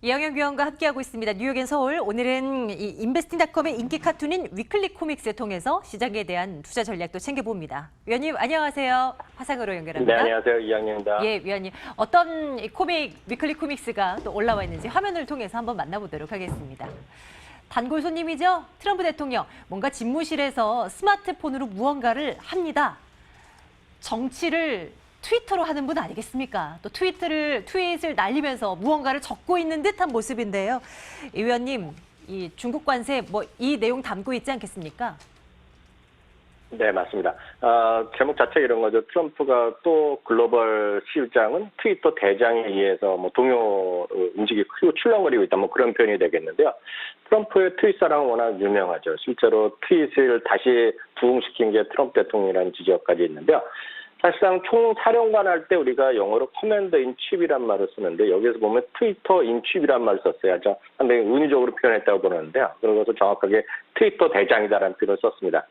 이영혁 위원과 함께하고 있습니다. 뉴욕엔 서울. 오늘은 인베스팅닷컴의 인기 카툰인 위클리 코믹스를 통해서 시장에 대한 투자 전략도 챙겨봅니다. 위원님 안녕하세요. 화상으로 연결합니다. 네, 안녕하세요. 이양입니다. 예, 위원님. 어떤 위클리 코믹스가 또 올라와 있는지 화면을 통해서 한번 만나보도록 하겠습니다. 단골 손님이죠? 트럼프 대통령. 뭔가 집무실에서 스마트폰으로 무언가를 합니다. 정치를 트위터로 하는 분 아니겠습니까? 또 트윗을 날리면서 무언가를 적고 있는 듯한 모습인데요. 이 위원님, 이 중국 관세 이 내용 담고 있지 않겠습니까? 네, 맞습니다. 제목 자체 이런 거죠. 트럼프가 또 글로벌 시장은 트위터 대장에 의해서 동요 움직이 크고 출렁거리고 있다. 그런 표현이 되겠는데요. 트럼프의 트윗 사랑은 워낙 유명하죠. 실제로 트윗을 다시 부흥시킨 게 트럼프 대통령이라는 지적까지 있는데요. 사실상 총사령관 할 때 우리가 영어로 커맨더 인 칩이란 말을 쓰는데 여기서 보면 트위터 인 칩이란 말을 썼어요. 아주 상당히 은유적으로 표현했다고 보는데요. 그러고서 정확하게 트위터 대장이다라는 표현을 썼습니다.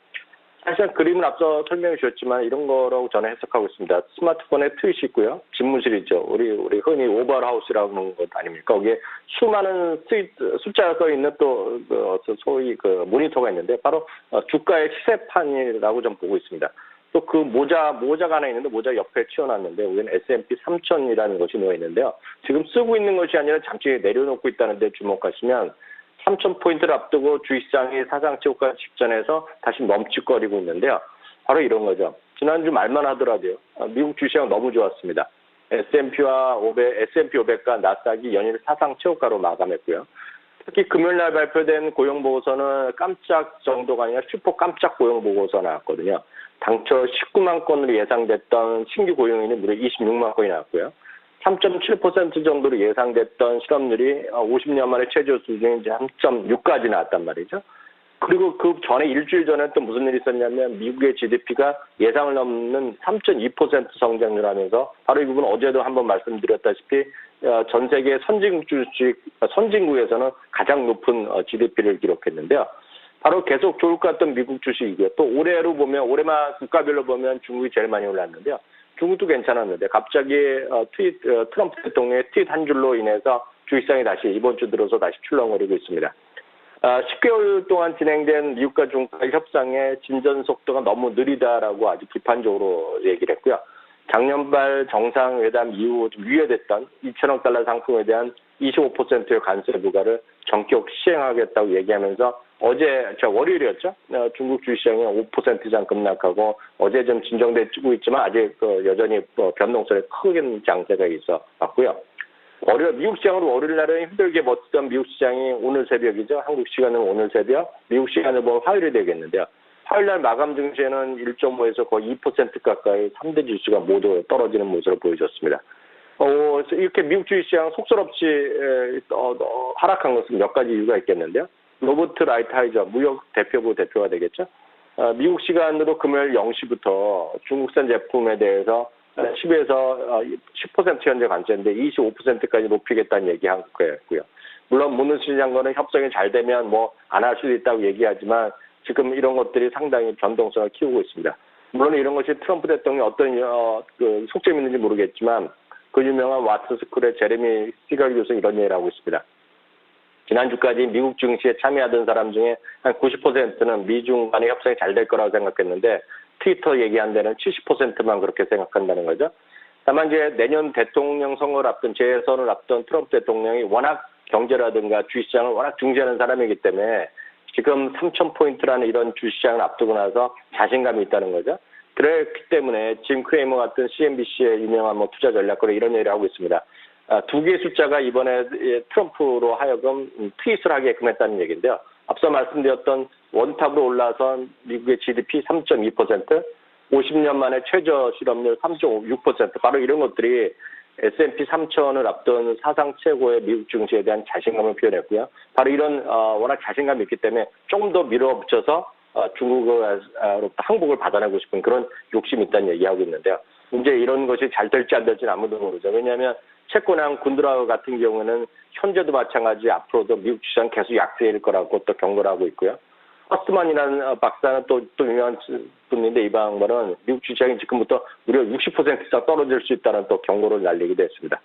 사실상 그림은 앞서 설명해 주셨지만 이런 거라고 저는 해석하고 있습니다. 스마트폰에 트윗이 있고요. 집무실이죠. 우리 흔히 오벌 하우스라고 하는 것 아닙니까? 거기에 수많은 숫자가 써 있는 또 소위 모니터가 있는데 바로 주가의 시세판이라고 좀 보고 있습니다. 또 그 모자가 하나 있는데 모자 옆에 튀어놨는데 우리는 S&P 3000이라는 것이 놓여 있는데요. 지금 쓰고 있는 것이 아니라 잠시 내려놓고 있다는 데 주목하시면 3000포인트를 앞두고 주식시장이 사상 최고가 직전에서 다시 멈칫거리고 있는데요. 바로 이런 거죠. 지난주 말만 하더라도요. 미국 주식시장 너무 좋았습니다. S&P 500과 나스닥이 연일 사상 최고가로 마감했고요. 특히 금요일날 발표된 고용보고서는 깜짝 정도가 아니라 슈퍼 깜짝 고용보고서 나왔거든요. 당초 19만 건으로 예상됐던 신규 고용인이 무려 26만 건이 나왔고요. 3.7% 정도로 예상됐던 실업률이 50년 만에 최저 수준인 3.6까지 나왔단 말이죠. 그리고 그 전에 일주일 전에 또 무슨 일이 있었냐면 미국의 GDP가 예상을 넘는 3.2% 성장률 하면서 바로 이 부분 어제도 한번 말씀드렸다시피 전 세계 선진국에서는 가장 높은 GDP를 기록했는데요. 바로 계속 좋을 것 같던 미국 주식이고요. 또 올해로 보면 올해만 국가별로 보면 중국이 제일 많이 올랐는데요. 중국도 괜찮았는데 갑자기 트럼프 대통령의 트윗 한 줄로 인해서 주식시장이 다시 이번 주 들어서 다시 출렁거리고 있습니다. 10개월 동안 진행된 미국과 중국과의 협상의 진전 속도가 너무 느리다라고 아주 비판적으로 얘기를 했고요. 작년 말 정상회담 이후 좀 유예됐던 2천억 달러 상품에 대한 25%의 관세 부과를 전격 시행하겠다고 얘기하면서 어제 월요일이었죠. 중국 주식시장이 5% 이상 급락하고 어제 좀 진정되고 있지만 아직 여전히 변동성에 큰 장세가 있어 왔고요. 미국 시장으로 월요일 날은 힘들게 버티던 미국 시장이 오늘 새벽이죠. 한국 시간은 오늘 새벽, 미국 시간을 보면 화요일이 되겠는데요. 화요일 날 마감 증시에는 1.5에서 거의 2% 가까이 3대 지수가 모두 떨어지는 모습을 보여줬습니다. 이렇게 미국 주식시장 속설없이 하락한 것은 몇 가지 이유가 있겠는데요. 로버트 라이트하이저 무역 대표부 대표가 되겠죠. 미국 시간으로 금요일 0시부터 중국산 제품에 대해서 10에서 10% 현재 관세인데 25%까지 높이겠다는 얘기한 거였고요. 물론 문우시 장관은 협상이 잘 되면 안 할 수도 있다고 얘기하지만 지금 이런 것들이 상당히 변동성을 키우고 있습니다. 물론 이런 것이 트럼프 대통령이 어떤 속셈이 있는지 모르겠지만 그 유명한 와트스쿨의 제레미 시걸 교수 이런 얘기를 하고 있습니다. 지난주까지 미국 증시에 참여하던 사람 중에 한 90%는 미중 간의 협상이 잘 될 거라고 생각했는데 트위터 얘기한 데는 70%만 그렇게 생각한다는 거죠. 다만 이제 내년 대통령 선거를 앞둔 재선을 앞둔 트럼프 대통령이 워낙 경제라든가 주식시장을 워낙 중시하는 사람이기 때문에 지금 3,000포인트라는 이런 주식시장을 앞두고 나서 자신감이 있다는 거죠. 그렇기 때문에 짐 크레이머 같은 CNBC의 유명한 투자 전략가로 이런 얘기를 하고 있습니다. 두 개의 숫자가 이번에 트럼프로 하여금 트윗을 하게끔 했다는 얘기인데요. 앞서 말씀드렸던 원탑으로 올라선 미국의 GDP 3.2%, 50년 만에 최저 실업률 3.6%, 바로 이런 것들이 S&P 3000을 앞둔 사상 최고의 미국 증시에 대한 자신감을 표현했고요. 바로 이런 워낙 자신감이 있기 때문에 조금 더 밀어붙여서 중국으로부터 항복을 받아내고 싶은 그런 욕심이 있다는 얘기하고 있는데요. 이제 이런 것이 잘 될지 안 될지는 아무도 모르죠. 왜냐하면 채권왕 군드라우 같은 경우는 현재도 마찬가지 앞으로도 미국 주식은 계속 약세일 거라고 또 경고를 하고 있고요. 허스만이라는 박사는 또 유명한 분인데 이 방법은 미국 주식이 지금부터 무려 60% 이상 떨어질 수 있다는 또 경고를 날리기도 했습니다.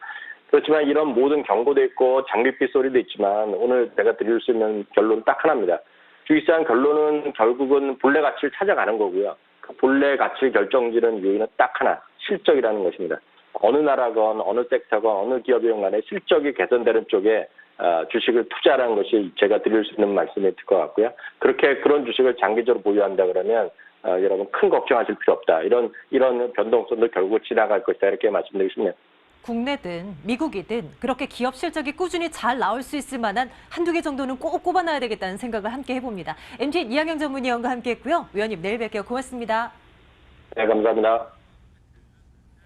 그렇지만 이런 모든 경고도 있고 장밋빛 소리도 있지만 오늘 제가 드릴 수 있는 결론은 딱 하나입니다. 주식시장 결론은 결국은 본래 가치를 찾아가는 거고요. 그 본래 가치를 결정지는 요인은 딱 하나, 실적이라는 것입니다. 어느 나라건 어느 섹터건 어느 기업이건 간에 실적이 개선되는 쪽에 주식을 투자하는 것이 제가 드릴 수 있는 말씀일 것 같고요. 그런 주식을 장기적으로 보유한다 그러면 여러분 큰 걱정하실 필요 없다. 이런 변동성도 결국 지나갈 것이다. 이렇게 말씀드리고 싶네요. 국내든 미국이든 그렇게 기업 실적이 꾸준히 잘 나올 수 있을 만한 한두 개 정도는 꼭 꼽아놔야 되겠다는 생각을 함께 해봅니다. MTN 이항영 전문위원과 함께했고요. 위원님 내일 뵐게요. 고맙습니다. 네, 감사합니다.